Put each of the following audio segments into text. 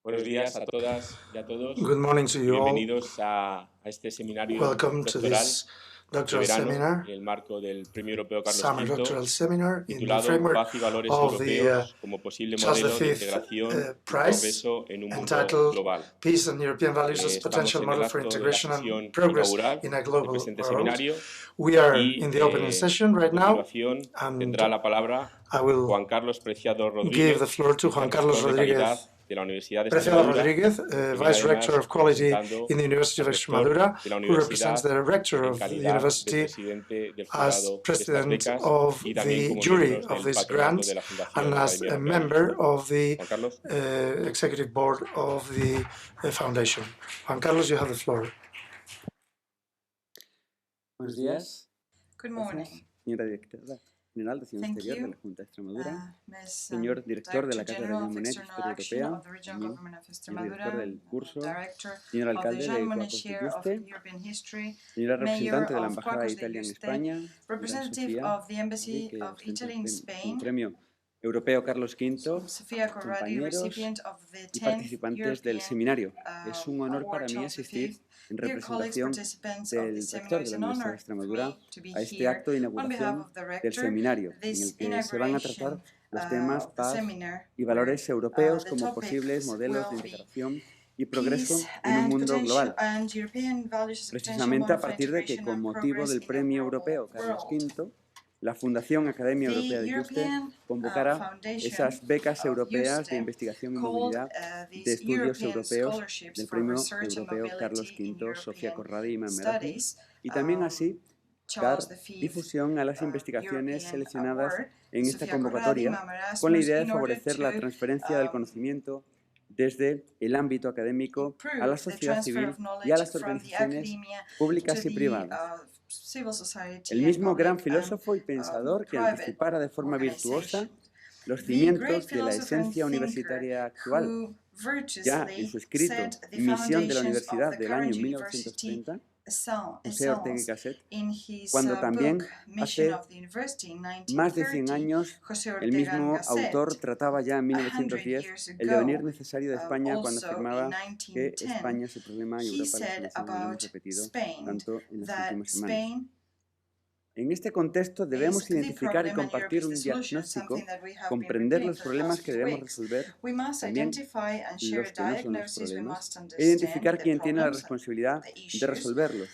Buenos días a todas y a todos. Good morning to you all. Bienvenidos a este seminario Welcome to doctoral this de doctoral verano seminar, en el marco del Premio Europeo Carlos summer V, doctoral seminar in the titulado framework Paz y Valores of the Europeos como posible Charles modelo de V integración y Prize, progreso en un mundo entitled global. Peace and European Values as Estamos Potential en el Model for acto de la Integration sesión and Progress inaugural in a del Global presente World. seminario We are y in the opening session right a now, continuación and tendrá la palabra I will Juan Carlos Preciado give the Rodríguez, floor to Juan Carlos Vice-Rector de Calidad Rodríguez. de la Universidad de Preciado Extremadura, Rodríguez, Vice-Rector of Quality in the University of Extremadura, de la who represents the Rector en of the calidad de University presidente del as jurado de estas President becas of y también the como jury miembros of del this patronato grant de la Fundación and as Academia a Europea de member Yuste. of the Juan Carlos. Executive Board of the Foundation. Juan Carlos, you have the floor. Buenos días. Good morning. Gracias, señora directora general de Acción Thank Exterior de you, la Junta de Extremadura, Ms. señor director de la Director Cátedra General de of Monnet, External Historia Action Europea, of the Regional también Government of señor Extremadura, director del curso, Director señor of the alcalde JOAN de Monnet Cuacos de Chair of Yuste, European History, señora Mayor representante de la of Embajada de Cuacos de Italia en Yuste, España, señora Representative Sofia, of the Embassy que of ostenta Italy in el Spain, Premio Europeo Carlos V, Sofia Corradi, compañeros recipient of the y 10th participantes del European seminario. Es un honor Award para mí Charles asistir V. en Dear colleagues, representación participants of del this rector seminar, de it's la an Universidad de honor for Extremadura me to be a este here acto de on behalf inauguración of the del Rector. seminario, en This el que se van a tratar inauguration los temas of the paz seminar, y where valores europeos the como posibles topics modelos de will be integración y progreso peace en un and mundo potential global. and European values as a potential Precisamente a model for partir de que, integration con and motivo progress del in a Premio global Europeo Carlos world. V, la Fundación Academia The Europea de Yuste European convocará Foundation esas becas of europeas de Yuste investigación y called movilidad de these estudios European europeos scholarships del for Premio research and Europeo Carlos mobility in V, Sofia, European Corradi-Mamma, Erasmus, studies. y también así dar Charles V difusión a las investigaciones European seleccionadas Award, en esta Sofia convocatoria Corradi-Mamma con la Erasmus, idea de in order favorecer la to transferencia del conocimiento desde el ámbito académico a la improve the sociedad transfer civil of y a knowledge las from the organizaciones academia públicas to y the privadas. civil society El and mismo gran public filósofo y pensador que private anticipara de forma virtuosa organizations. los The great cimientos de la philosopher and esencia thinker universitaria actual, who ya en virtuously su escrito set the Misión de la foundations of Universidad the del current año university 1930, José essence Ortega y Gasset, in his cuando book también Mission hace of the University in más de 100 1930, años José el Ortega and mismo autor Gasset, trataba ya en 100 1910 years el devenir ago, necesario de España cuando also in afirmaba que 1910, España es el problema y he Europa la said solución, como hemos about repetido Spain tanto en las that últimas semanas. Spain En este contexto is debemos the identificar y problem and Europe compartir is the un solution, diagnóstico, something that we have been comprender repeating los for the problemas past que few debemos weeks. resolver, We must también identify and share los a que no son los diagnosis, we problemas, must e understand identificar the quién tiene la problems, responsabilidad the de issues, resolverlos.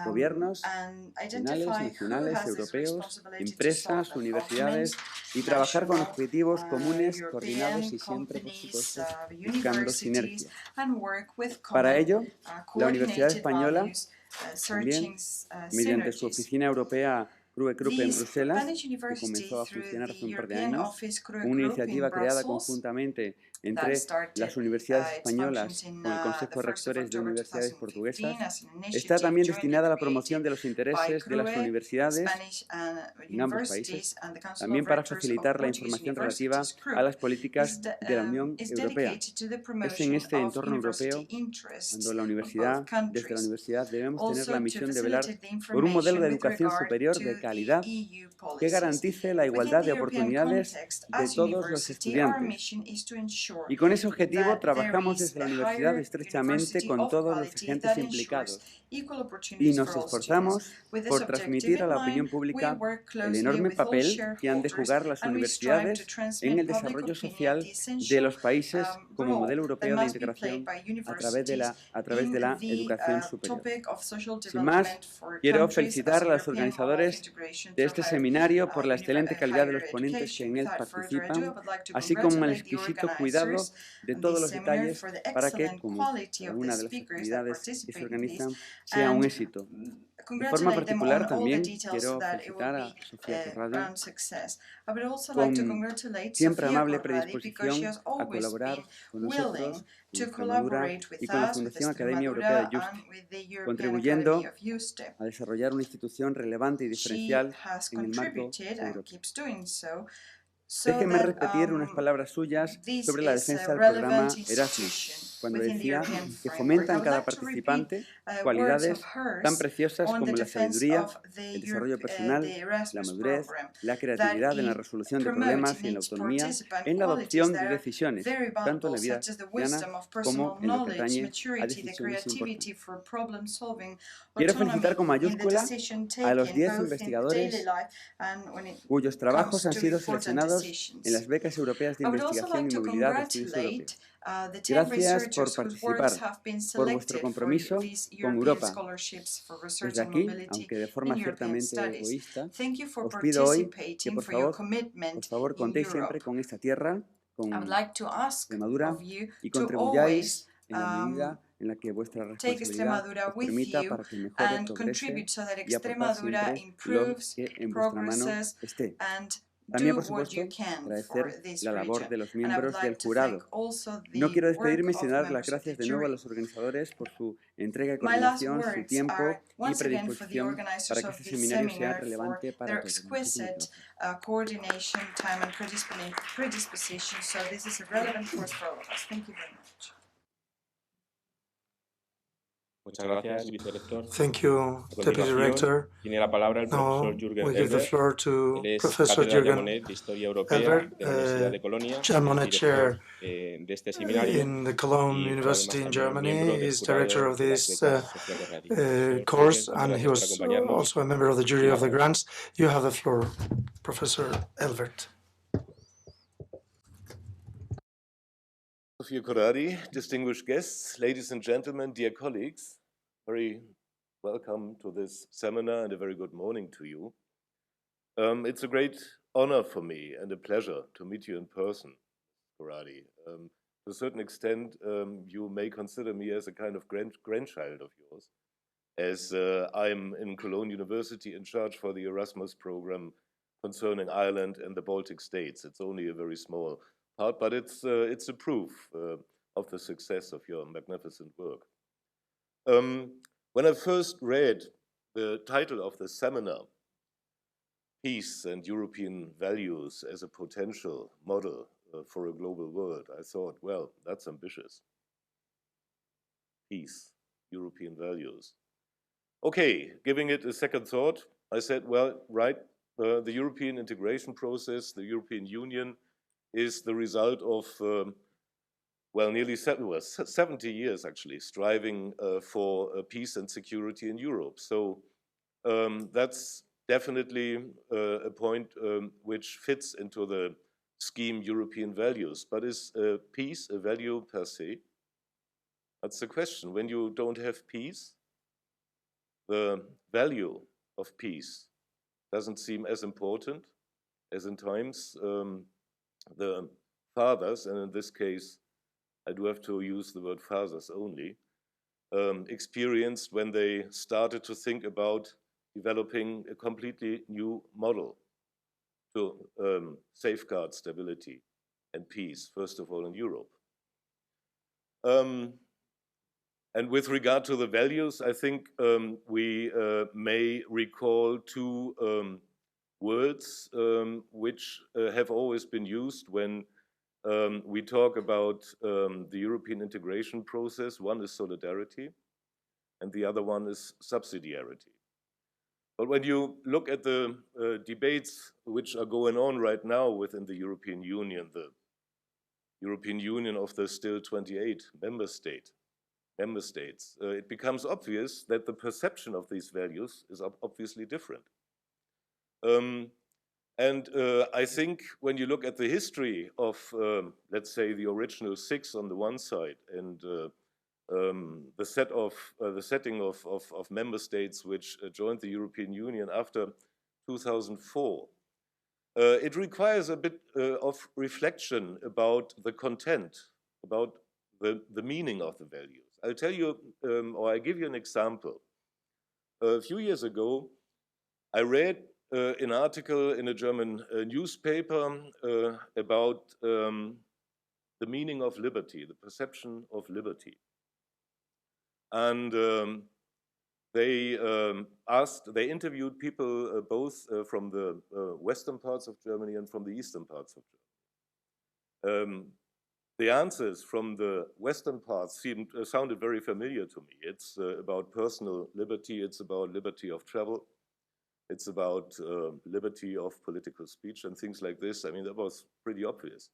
Gobiernos and nacionales, identify who nacionales, has this europeos, responsibility to solve empresas, them. universidades, Governments, y trabajar con national, objetivos comunes, coordinados European y siempre, por companies, supuesto, buscando universities, sinergias. and work with Para common, ello, la Universidad coordinated Española, values, también, searching mediante su synergies. oficina europea Krupp en The Bruselas, Spanish que University, comenzó a through funcionar the hace un par de European años, Office una Group in iniciativa creada Brussels, conjuntamente that entre started las universidades its españolas functions in con el the Consejo de 1st of Rectores de October Universidades 2015 Portuguesas, as an está initiative también jointly destinada a la promoción created de los by intereses de las CRUE, universidades Spanish en ambos universities, países, and the Council también of para Rectors of facilitar la Portuguese información relativa universities, a CRUE, las políticas de la Unión is Europea. dedicated to the Es en promotion este of entorno europeo university interests cuando la of both universidad, desde la countries. universidad, debemos tener la Also, to misión de velar facilitate the por un modelo information de with educación regard superior to de the calidad EU que policies. garantice la Within igualdad the de European oportunidades context, de as todos los university, our estudiantes. mission is to ensure Y con ese objetivo that there trabajamos is desde la a universidad higher estrechamente university con of todos los quality agentes that ensures implicados equal y opportunities nos for all students. esforzamos With this por objective transmitir a in la mind, opinión we pública work el closely enorme with all papel que han de shareholders, jugar las and we strive to universidades en transmit el public desarrollo opinion social the de essential los países como role modelo that europeo de must be played integración by a través de universities la in the educación superior. topic of social Sin más, development for quiero countries as felicitar a a los European model of organizadores integration de through este seminario por la excelente calidad de higher los ponentes que education. en él Without further ado, I participan, would like to así como el congratulate the exquisito cuidado organizers de of todos this los seminar detalles for the para que, excellent como quality cada of the una de las speakers that actividades que se participate in this, organizan sea un and éxito. De forma congratulate them on particular, all the también details so quiero that it will felicitar a be Sofia a Corradi grand success. I would also like to con congratulate siempre Sofia amable Corradi because she predisposición has a always colaborar been con willing nosotros, con to Extremadura collaborate with y con la us, with Fundación Academia Europea de Extremadura, Yuste, and with the European contribuyendo Academy of Yuste. a desarrollar una institución relevante y She diferencial has en el marco contributed and europeo. keeps doing so So Déjenme that, repetir unas palabras suyas this sobre la is a defensa del programa relevant Erasmus, institution cuando within the decía European que framework. fomenta I en would cada like to repeat participante words of cualidades tan hers preciosas on the como la defense sabiduría, of the el desarrollo personal, the la Erasmus madurez, program, la that creatividad en la it resolución de promotes problemas in y en la its autonomía, participant en la qualities adopción that de are decisiones, very tanto en la valuable, vida such as the cotidiana wisdom of como personal en lo que knowledge, atañe a maturity, the decisiones creativity importantes. for problem solving, Quiero autonomy felicitar con in the mayúscula decision a los taking, 10 both in the daily investigadores life and when it cuyos trabajos comes han to sido important seleccionados en decisions. las becas europeas de I would also investigación like y to movilidad de estudios europeos. congratulate the 10 Gracias por researchers whose works participar, have been por vuestro selected for compromiso these con European Europa. scholarships for research Desde and aquí, mobility aunque de in forma European ciertamente studies. egoísta, Thank you for os pido hoy que participating, por for your favor commitment in contéis siempre Europe. con esta tierra, I would con like to ask Extremadura, of you y to contribuyáis always en la medida en la que vuestra take responsabilidad Extremadura os with permita you para que mejore, and progrese contribute so that y aportar Extremadura siempre lo improves, que en vuestra mano progresses, esté. and También, do por what you supuesto, can for agradecer this la labor region. de los And I would miembros del like to thank jurado. also No the quiero work despedirme of sin dar las members of gracias the de nuevo a jury. los organizadores por su entrega y My last coordinación, su words tiempo are y once again for the predisposición organizers para que of este this seminario sea seminar for relevante para their todos. Muchísimas exquisite gracias. coordination, time and predisposition. So this is a relevant course for all of us. Thank you very much. Muchas gracias, Vice-Rector. Thank you, A Deputy continuación, Rector. tiene la palabra el profesor Now Jürgen we give the ELVERT. floor to Él es Professor catedral de Jürgen Monnet de Historia Europea ELVERT, de la Universidad de Colonia, Jean es Monnet director Chair de este seminario in the Cologne y fue además University in también Germany. miembro del He's director jurado of de las this becas Sofia Corradi. Profesor course, Jürgen, muchas and he gracias por was acompañarnos. also a member of the jury of the grants. You have the floor, Professor ELVERT. Sofia Corradi, distinguished guests, ladies and gentlemen, dear colleagues, very welcome to this seminar and a very good morning to you. It's a great honor for me and a pleasure to meet you in person, Corradi. To a certain extent, you may consider me as a kind of grandchild of yours, as I'm in Cologne University in charge for the Erasmus program concerning Ireland and the Baltic states. It's only a very small part, but it's a proof of the success of your magnificent work. When I first read the title of the seminar, Peace and European Values as a Potential Model for a Global World, I thought, well, that's ambitious. Peace, European values. Okay, giving it a second thought, I said, well, right, the European integration process, the European Union, is the result of, well, nearly 70 years, actually, striving for peace and security in Europe. So that's definitely a point which fits into the scheme European values. But is peace a value per se? That's the question. When you don't have peace, the value of peace doesn't seem as important as in times the fathers, and in this case, I do have to use the word fathers only, experienced when they started to think about developing a completely new model to safeguard stability and peace, first of all in Europe. And with regard to the values, I think we may recall two words which have always been used when we talk about the European integration process. One is solidarity, and the other one is subsidiarity. But when you look at the debates which are going on right now within the European Union of the still 28 member states, it becomes obvious that the perception of these values is obviously different. I think when you look at the history of, let's say, the original 6 on the one side and the setting of member states which joined the European Union after 2004, it requires a bit of reflection about the content, about the meaning of the values. I'll tell you, or I'll give you an example. A few years ago, I read an article in a German newspaper about the meaning of liberty, the perception of liberty. And they they interviewed people both from the western parts of Germany and from the eastern parts of Germany. The answers from the western parts sounded very familiar to me. It's about personal liberty, it's about liberty of travel, it's about liberty of political speech and things like this. I mean, that was pretty obvious.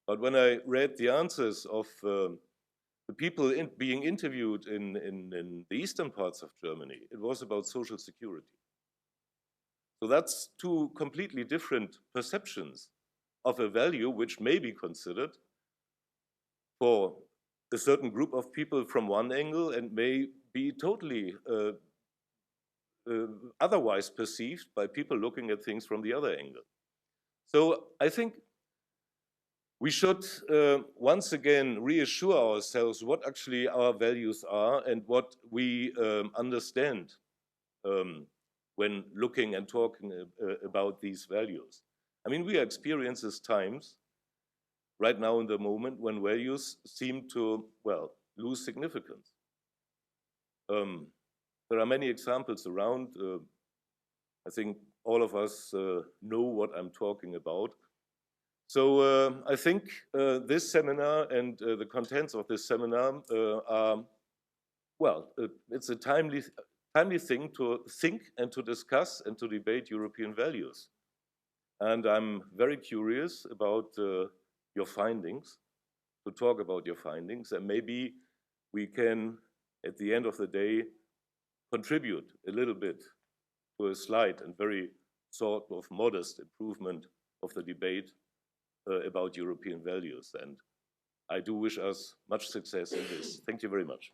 But when I read the answers of the people being interviewed in the eastern parts of Germany, it was about social security. So that's two completely different perceptions of a value which may be considered for a certain group of people from one angle and may be totally otherwise perceived by people looking at things from the other angle. So I think we should once again reassure ourselves what actually our values are and what we understand when looking and talking about these values. I mean, we experience these times right now in the moment when values seem to, well, lose significance. There are many examples around. I think all of us know what I'm talking about. So I think this seminar and the contents of this seminar are, well, it's a timely thing to think and to discuss and to debate European values. And I'm very curious about your findings, to talk about your findings, and maybe we can, at the end of the day, contribute a little bit to a slight and very sort of modest improvement of the debate about European values. And I do wish us much success in this. Thank you very much.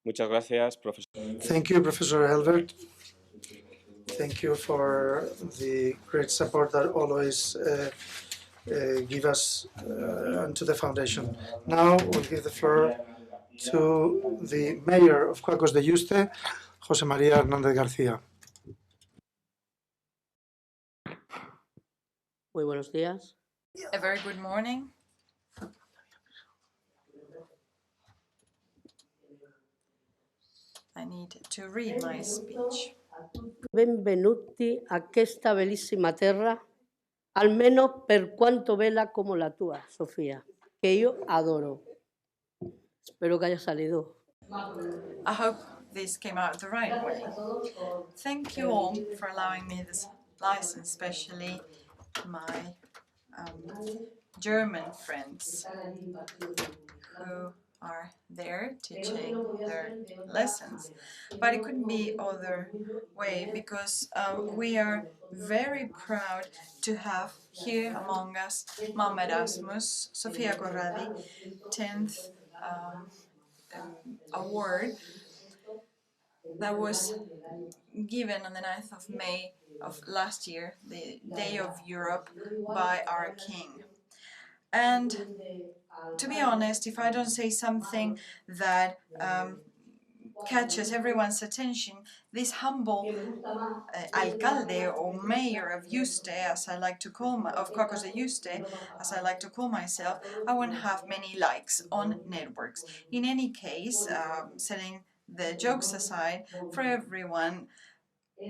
Muchas gracias, profesor. Thank you, Professor Elvert. Thank you for the great support that always give us and to the foundation. Now we'll give the floor to the mayor of Cuacos de Yuste, José María Hernández García. Muy buenos días. A very good morning. I need to read my speech. Benvenuti a questa bellissima terra, almeno per quanto bella come la tua, Sofia, que yo adoro. Espero que haya salido. I hope this came out the right way. Thank you all for allowing me this license, especially my German friends who are there teaching their lessons. But it couldn't be other way because we are very proud to have here among us Mom Erasmus, Sofia Corradi, 10th award that was given on the 9th of May of last year, the Day of Europe, by our King. And to be honest, if I don't say something that catches everyone's attention, this humble alcalde or mayor of Yuste, as I like to call of Cuacos de Yuste, as I like to call myself, I won't have many likes on networks. In any case, setting the jokes aside, for everyone,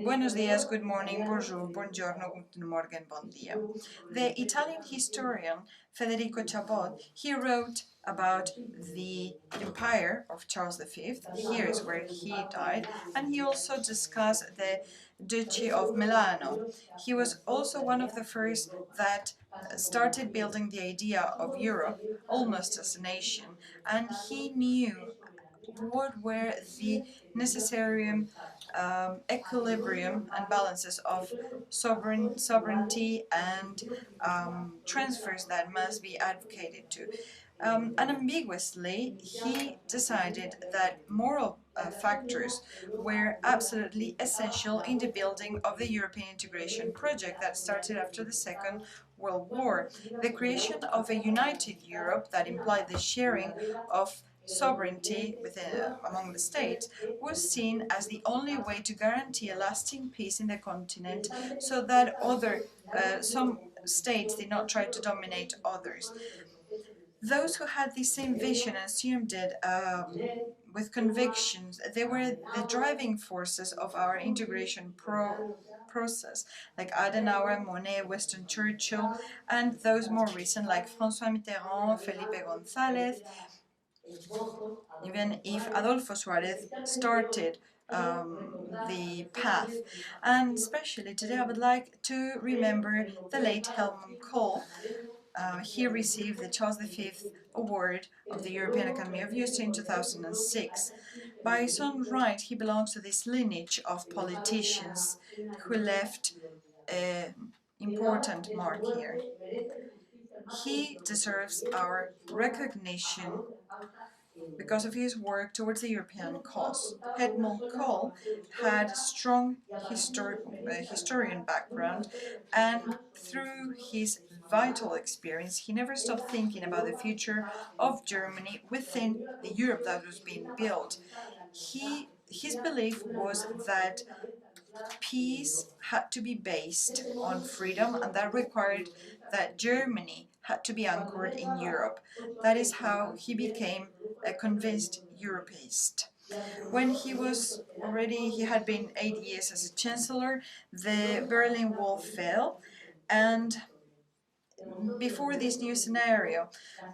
buenos días, good morning, bonjour, buongiorno, guten Morgen, bon dia. The Italian historian Federico Chabot, he wrote about the empire of Charles V. Here is where he died, and he also discussed the Duchy of Milano. He was also one of the first that started building the idea of Europe almost as a nation, and he knew what were the necessary equilibrium and balances of sovereignty and transfers that must be advocated to. Unambiguously, he decided that moral factors were absolutely essential in the building of the European integration project that started after the Second World War. The creation of a united Europe that implied the sharing of sovereignty among the states was seen as the only way to guarantee a lasting peace in the continent, so that states did not try to dominate others. Those who had the same vision and assumed it with convictions, they were the driving forces of our integration process, like Adenauer, Monnet, Winston Churchill, and those more recent like François Mitterrand, Felipe González, even if Adolfo Suárez started the path. And especially today I would like to remember the late Helmut Kohl. He received the Charles V Award of the European Academy of Yuste in 2006. By his own right, he belongs to this lineage of politicians who left an important mark here. He deserves our recognition because of his work towards the European cause. Helmut Kohl had a strong historian background, and through his vital experience, he never stopped thinking about the future of Germany within the Europe that was being built. His belief was that peace had to be based on freedom, and that required that Germany had to be anchored in Europe. That is how he became a convinced Europeist. When he had been 8 years as a chancellor, the Berlin Wall fell, and before this new scenario,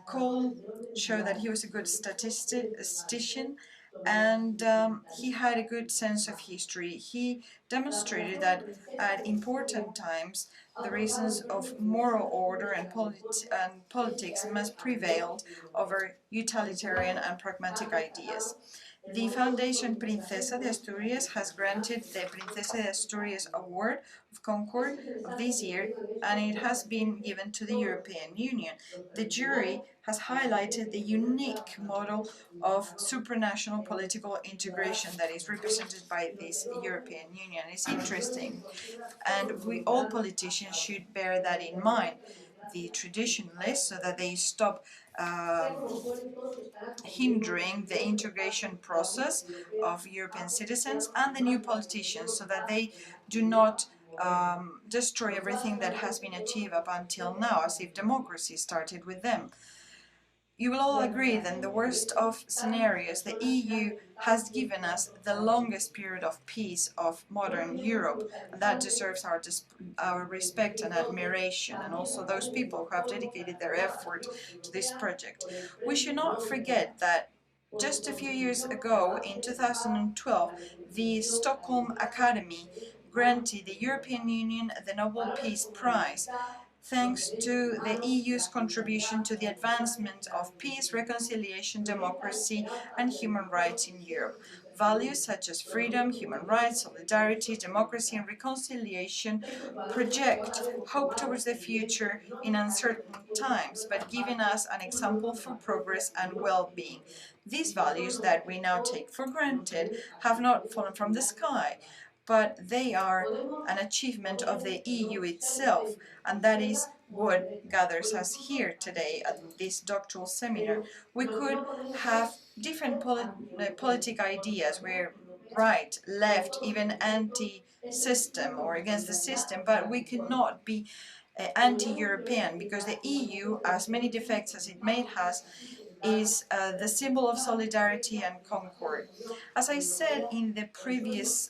Kohl showed that he was a good statistician, and he had a good sense of history. He demonstrated that at important times the reasons of moral order and politics must prevail over utilitarian and pragmatic ideas. The Foundation Princesa de Asturias has granted the Princesa de Asturias Award of Concord of this year, and it has been given to the European Union. The jury has highlighted the unique model of supranational political integration that is represented by this European Union. It's interesting, and all politicians should bear that in mind. The traditionalists, so that they stop hindering the integration process of European citizens, and the new politicians, so that they do not destroy everything that has been achieved up until now, as if democracy started with them. You will all agree that in the worst of scenarios, the EU has given us the longest period of peace of modern Europe, and that deserves our respect and admiration, and also those people who have dedicated their effort to this project. We should not forget that just a few years ago, in 2012, the Stockholm Academy granted the European Union the Nobel Peace Prize, thanks to the EU's contribution to the advancement of peace, reconciliation, democracy, and human rights in Europe. Values such as freedom, human rights, solidarity, democracy, and reconciliation project hope towards the future in uncertain times, but giving us an example for progress and well-being. These values that we now take for granted have not fallen from the sky, but they are an achievement of the EU itself, and that is what gathers us here today at this doctoral seminar. We could have different politic ideas, we're right, left, even anti-system or against the system, but we cannot be anti-European, because the EU, as many defects as it may have, is the symbol of solidarity and concord. As I said in the previous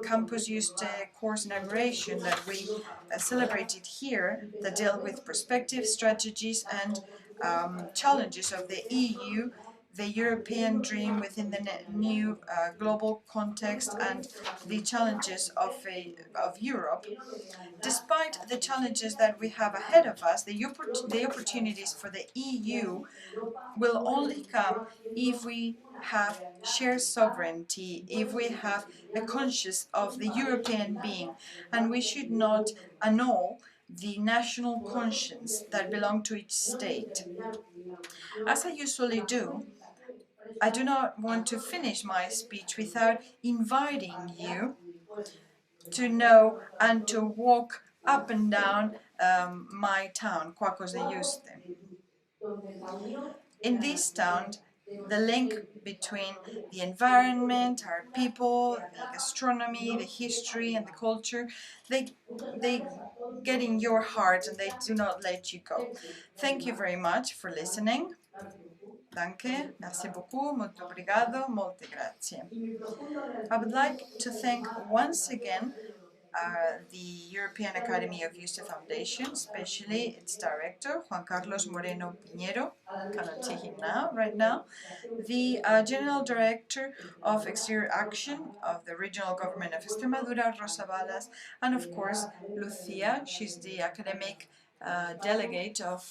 Campus Yuste course inauguration that we celebrated here, that dealt with perspective, strategies, and challenges of the EU, the European dream within the new global context, and the challenges of Europe. Despite the challenges that we have ahead of us, the opportunities for the EU will only come if we have shared sovereignty, if we have a conscience of the European being, and we should not annul the national conscience that belong to each state. As I usually do, I do not want to finish my speech without inviting you to know and to walk up and down my town, Cuacos de Yuste. In this town, the link between the environment, our people, the gastronomy, the history, and the culture, they get in your heart and they do not let you go. Thank you very much for listening. Danke, merci beaucoup, molto obrigado, molte grazie. I would like to thank once again the European Academy of Yuste Foundation, especially its director, Juan Carlos Moreno Piñero, cannot see him now, right now, the General Director of Exterior Action of the Regional Government of Extremadura, Rosa BALAS, and of course Lucia, she's the academic delegate of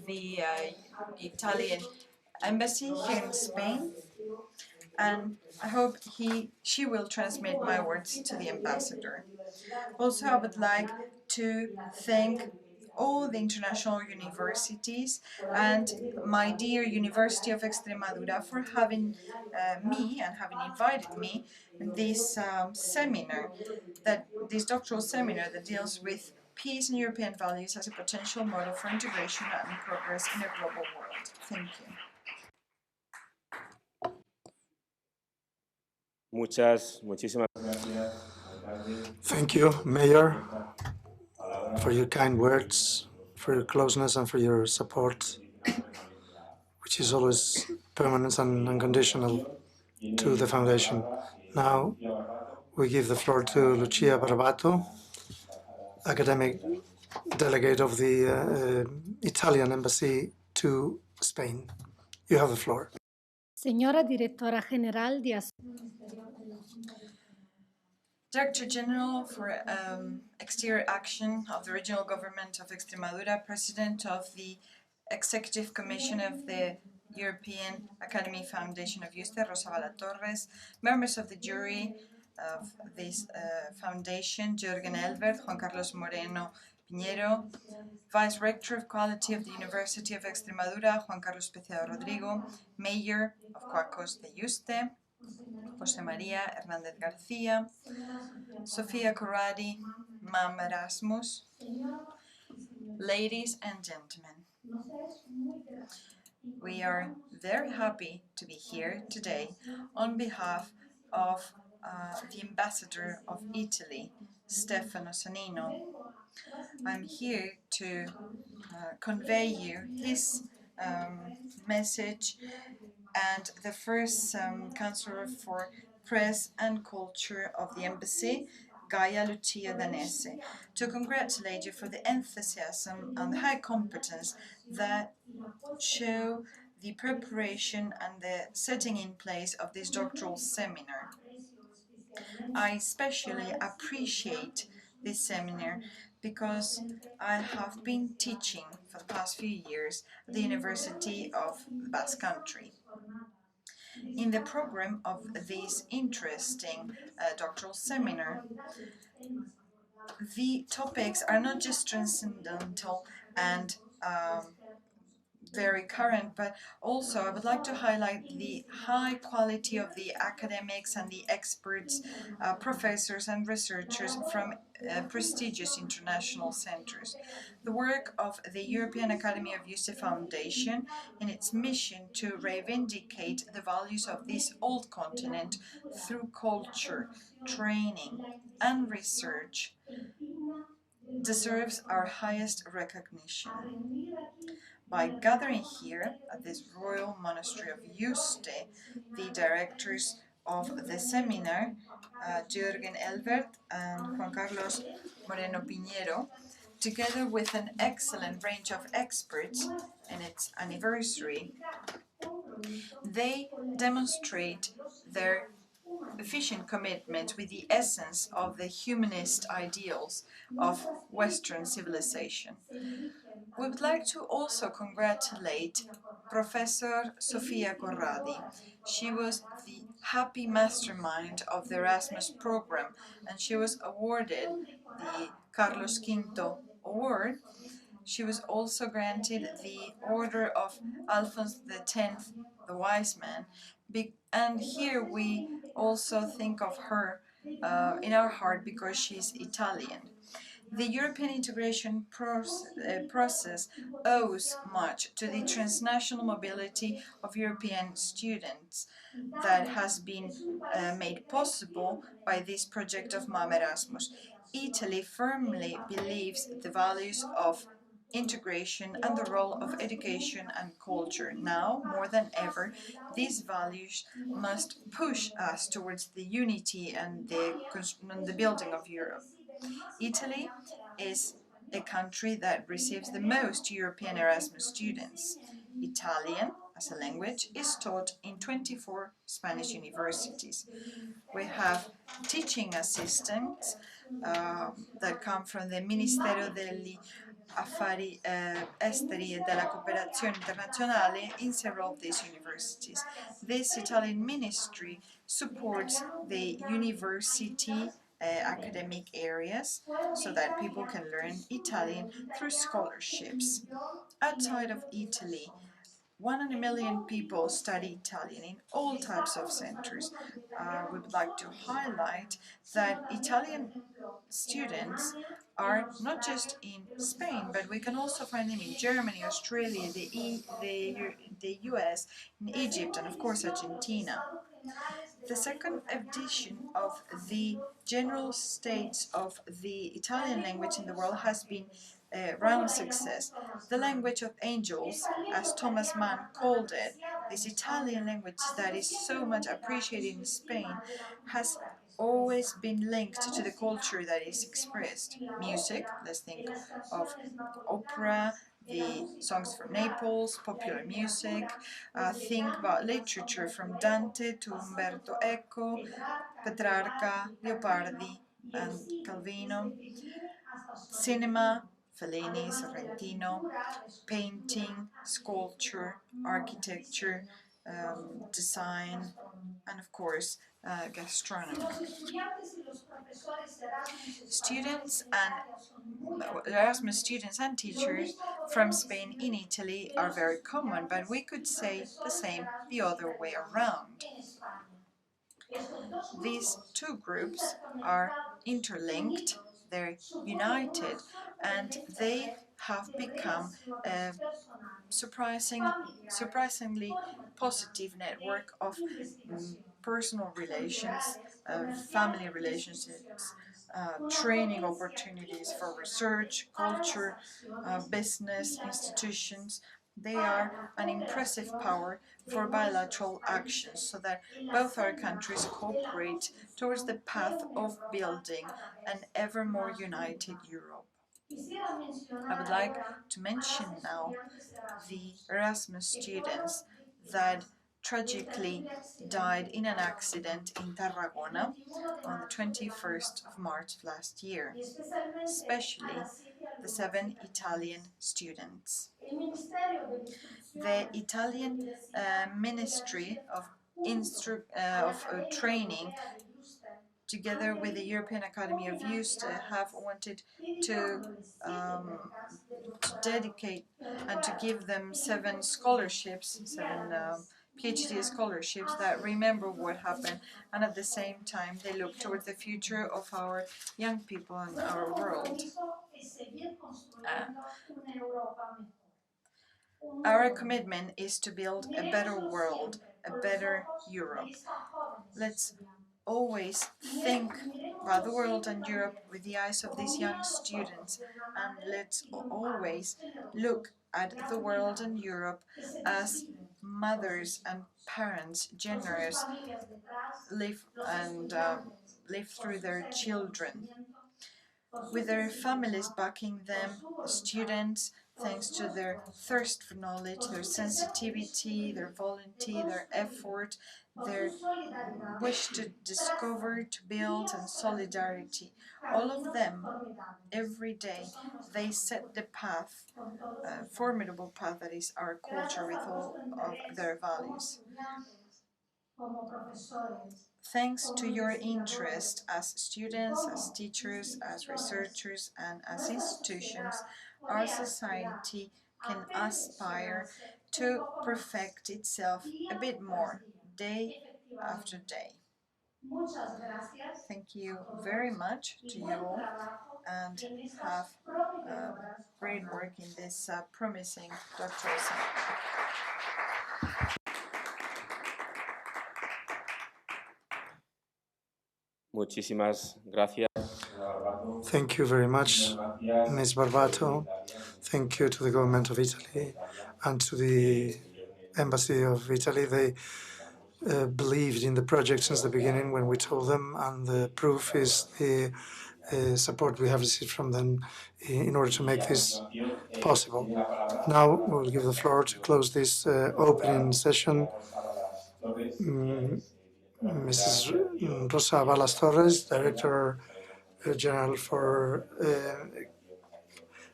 the Italian embassy here in Spain, and I hope she will transmit my words to the ambassador. Also, I would like to thank all the international universities and my dear University of Extremadura for having me and having invited me in this seminar, this doctoral seminar that deals with peace and European values as a potential model for integration and progress in a global world. Thank you. Muchísimas gracias, alcalde. Thank you, Mayor, for your kind words, for your closeness and for your support, which is always permanent and unconditional to the Foundation. Now, we give the floor to Lucia Barbato, academic delegate of the Italian Embassy to Spain. You have the floor. Señora Directora General de Director General for Exterior Action of the Regional Government of Extremadura, President of the Executive Commission of the European Academy Foundation of Yuste, Rosa TORRES, members of the jury of this foundation, JÜRGEN ELVERT, Juan Carlos Moreno Piñero, Vice-Rector of Quality of the University of Extremadura, Juan Carlos Rodrigo, Mayor of Cuacos de Yuste, José María Hernández García, Sofia Corradi-Mamma Erasmus, ladies and gentlemen, we are very happy to be here today on behalf of the Ambassador of Italy, Stefano Sonnino. I'm here to convey you his message and the first Councillor for Press and Culture of the Embassy, Gaia Lucia Danese, to congratulate you for the enthusiasm and the high competence that show the preparation and the setting in place of this doctoral seminar. I especially appreciate this seminar because I have been teaching for the past few years at the University of the Basque Country. In the program of this interesting doctoral seminar, the topics are not just transcendental and very current, but also I would like to highlight the high quality of the academics and the experts, professors and researchers from prestigious international centers. The work of the European Academy of Yuste Foundation in its mission to reivindicate the values of this old continent through culture, training and research deserves our highest recognition. By gathering here at this Royal Monastery of Yuste, the directors of the seminar, JÜRGEN ELVERT and Juan Carlos Moreno Piñero, together with an excellent range of experts in its anniversary, they demonstrate their efficient commitment with the essence of the humanist ideals of Western civilization. We would like to also congratulate Professor Sofia Corradi. She was the happy mastermind of the Erasmus program, and she was awarded the Carlos V Award. She was also granted the Order of Alphonse X, the Wise Man, and here we also think of her in our heart because she's Italian. The European integration process owes much to the transnational mobility of European students that has been made possible by this project of MAM Erasmus. Italy firmly believes the values of integration and the role of education and culture. Now, more than ever, these values must push us towards the unity and the building of Europe. Italy is a country that receives the most European Erasmus students. Italian, as a language, is taught in 24 Spanish universities. We have teaching assistants that come from the Ministero degli Affari Esteri e della Cooperazione Internazionale in several of these universities. This Italian ministry supports the university academic areas so that people can learn Italian through scholarships. Outside of Italy, 1 million people study Italian in all types of centers. We would like to highlight that Italian students are not just in Spain, but we can also find them in Germany, Australia, the US, in Egypt, and of course Argentina. The second edition of the General States of the Italian language in the world has been a round success. The language of angels, as Thomas Mann called it, this Italian language that is so much appreciated in Spain, has always been linked to the culture that is expressed. Music, let's think of opera, the songs from Naples, popular music, think about literature from Dante to Umberto Eco, Petrarca, Leopardi and Calvino, cinema, Fellini, Sorrentino, painting, sculpture, architecture, design, and of course gastronomy. Students and Erasmus students and teachers from Spain in Italy are very common, but we could say the same the other way around. These two groups are interlinked, they're united, and they have become a surprisingly positive network of personal relations, family relationships, training opportunities for research, culture, business, institutions. They are an impressive power for bilateral actions so that both our countries cooperate towards the path of building an ever more united Europe. I would like to mention now the Erasmus students that tragically died in an accident in Tarragona on the 21st of March last year, especially the 7 Italian students. The Italian Ministry of Training, together with the European Academy of Yuste, have wanted to dedicate and to give them 7 scholarships, 7 PhD scholarships that remember what happened, and at the same time they look towards the future of our young people and our world. Our commitment is to build a better world, a better Europe. Let's always think about the world and Europe with the eyes of these young students, and let's always look at the world and Europe as mothers and parents, generous, live through their children, with their families backing them, students, thanks to their thirst for knowledge, their sensitivity, their volunteer, their effort, their wish to discover, to build, and solidarity. All of them, every day, they set the path, formidable path that is our culture with all of their values. Thanks to your interest as students, as teachers, as researchers, and as institutions, our society can aspire to perfect itself a bit more, day after day. Thank you very much to you all, and have great work in this promising doctoral center. Muchísimas gracias, señora Barbato. Thank you very much, Ms. Barbato. Thank you to the government of Italy and to the Embassy of Italy. They believed in the project since the beginning when we told them, and the proof is the support we have received from them in order to make this possible. Now we'll give the floor to close this opening session. Mrs. Rosa BALAS Torres, Director General for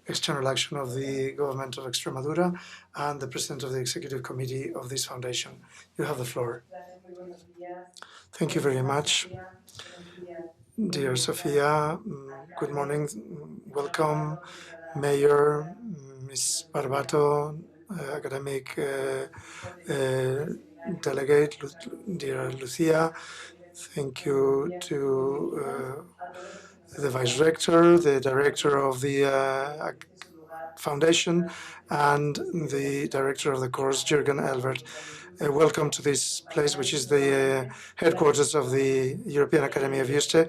External Action of the Government of Extremadura, and the President of the Executive Committee of this foundation. You have the floor. Thank you very much. Dear Sofia, good morning, welcome, Mayor, Ms. Barbato, academic delegate, dear Lucia. Thank you to the Vice-Rector, the Director of the Foundation, and the Director of the course, JÜRGEN ELVERT. Welcome to this place, which is the headquarters of the European Academy of Yuste.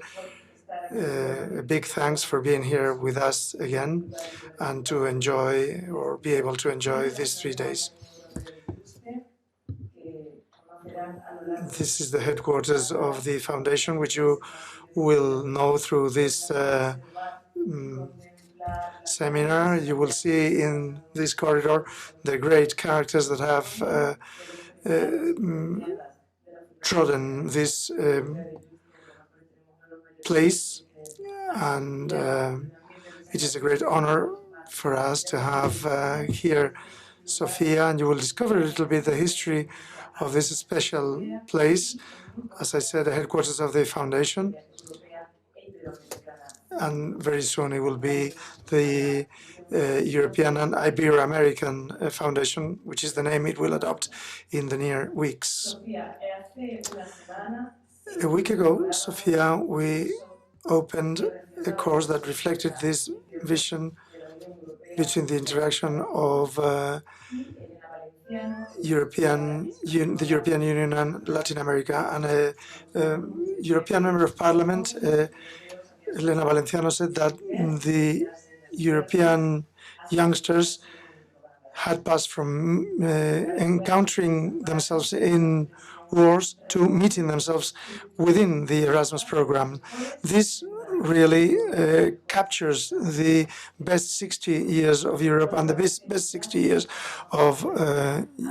A big thanks for being here with us again and to enjoy or be able to enjoy these 3 days. This is the headquarters of the foundation, which you will know through this seminar. You will see in this corridor the great characters that have trodden this place, and it is a great honor for us to have here Sofia, and you will discover a little bit the history of this special place. As I said, the headquarters of the foundation, and very soon it will be the European and Ibero-American Foundation, which is the name it will adopt in the near weeks. A week ago, Sofia, we opened a course that reflected this vision between the interaction of the European Union and Latin America, and a European Member of Parliament, Elena Valenciano, said that the European youngsters had passed from encountering themselves in wars to meeting themselves within the Erasmus program. This really captures the best 60 years of Europe and the best 60 years of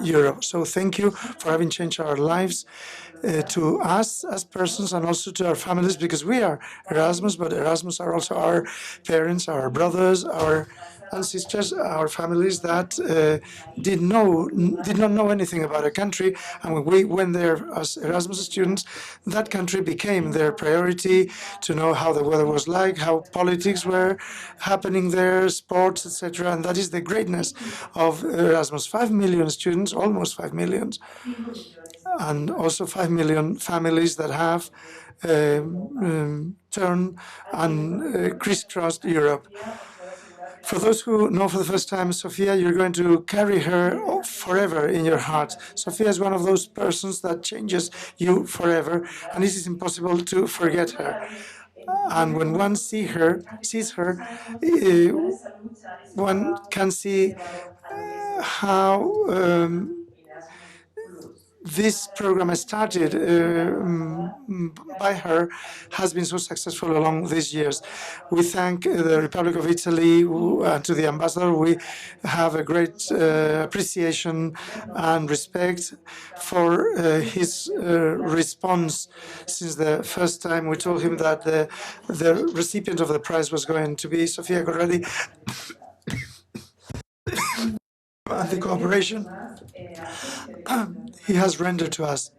Europe. So thank you for having changed our lives, to us as persons and also to our families, because we are Erasmus, but Erasmus are also our parents, our brothers, our ancestors, our families that did not know anything about a country, and when we went there as Erasmus students, that country became their priority, to know how the weather was like, how politics were happening there, sports, etc. And that is the greatness of Erasmus. 5 million students, almost 5 million, and also 5 million families that have turned and crisscrossed Europe. For those who know for the first time Sofia, you're going to carry her forever in your heart. Sofia is one of those persons that changes you forever, and it is impossible to forget her. And when one sees her, one can see how this program started by her has been so successful along these years. We thank the Republic of Italy to the ambassador. We have a great appreciation and respect for his response since the first time we told him that the recipient of the prize was going to be Sofia Corradi. And the cooperation he has rendered to us.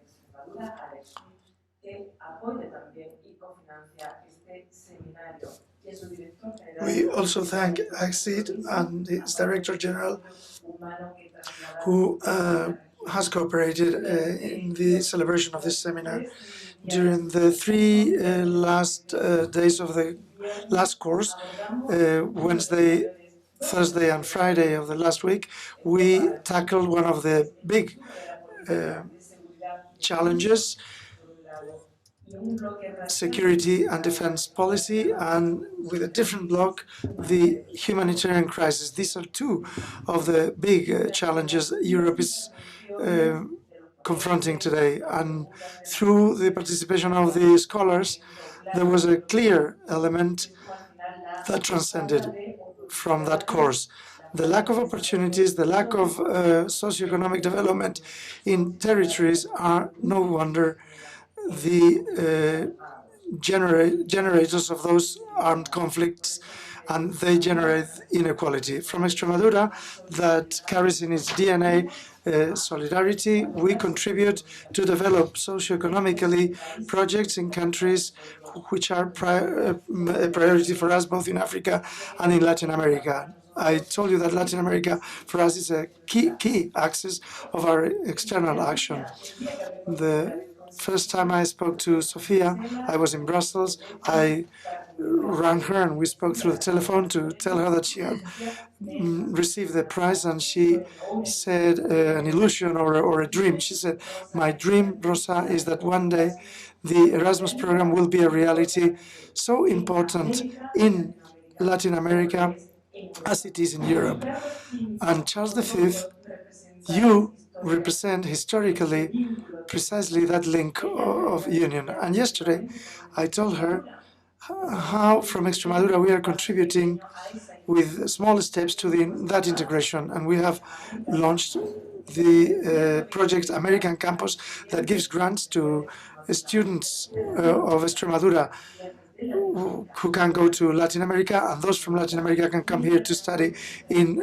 We also thank ACID and its Director General, who has cooperated in the celebration of this seminar. During the 3 last days of the last course, Wednesday, Thursday and Friday of the last week, we tackled one of the big challenges. security and defense policy, and with a different block, the humanitarian crisis. These are two of the big challenges Europe is confronting today. And through the participation of the scholars, there was a clear element that transcended from that course. The lack of opportunities, the lack of socioeconomic development in territories are no wonder the generators of those armed conflicts, and they generate inequality. From Extremadura, that carries in its DNA solidarity, we contribute to develop socioeconomically projects in countries which are a priority for us, both in Africa and in Latin America. I told you that Latin America for us is a key axis of our external action. The first time I spoke to Sofia, I was in Brussels. I rang her and we spoke through the telephone to tell her that she had received the prize, and she said an illusion or a dream. She said, "My dream, Rosa, is that one day the Erasmus program will be a reality so important in Latin America as it is in Europe." And Charles V, you represent historically precisely that link of union. And yesterday, I told her how from Extremadura we are contributing with small steps to that integration. And we have launched the project American Campus that gives grants to students of Extremadura who can go to Latin America, and those from Latin America can come here to study in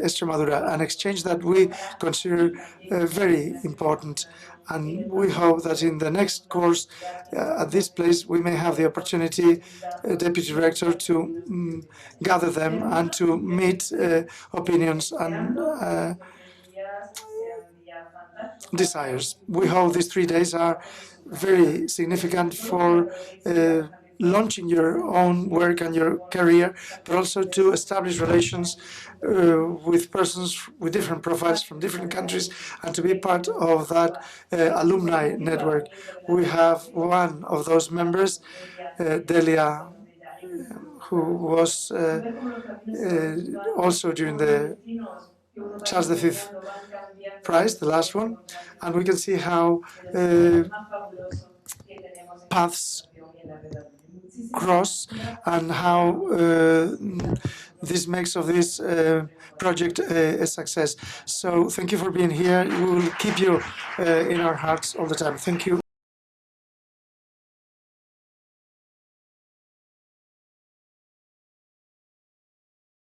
Extremadura, an exchange that we consider very important. And we hope that in the next course at this place, we may have the opportunity, Deputy Rector, to gather them and to meet opinions and desires. We hope these 3 days are very significant for launching your own work and your career, but also to establish relations with persons with different profiles from different countries, and to be part of that alumni network. We have one of those members, Delia, who was also during the Charles V prize, the last one, and we can see how paths cross and how this makes of this project a success. So thank you for being here. We will keep you in our hearts all the time. Thank you.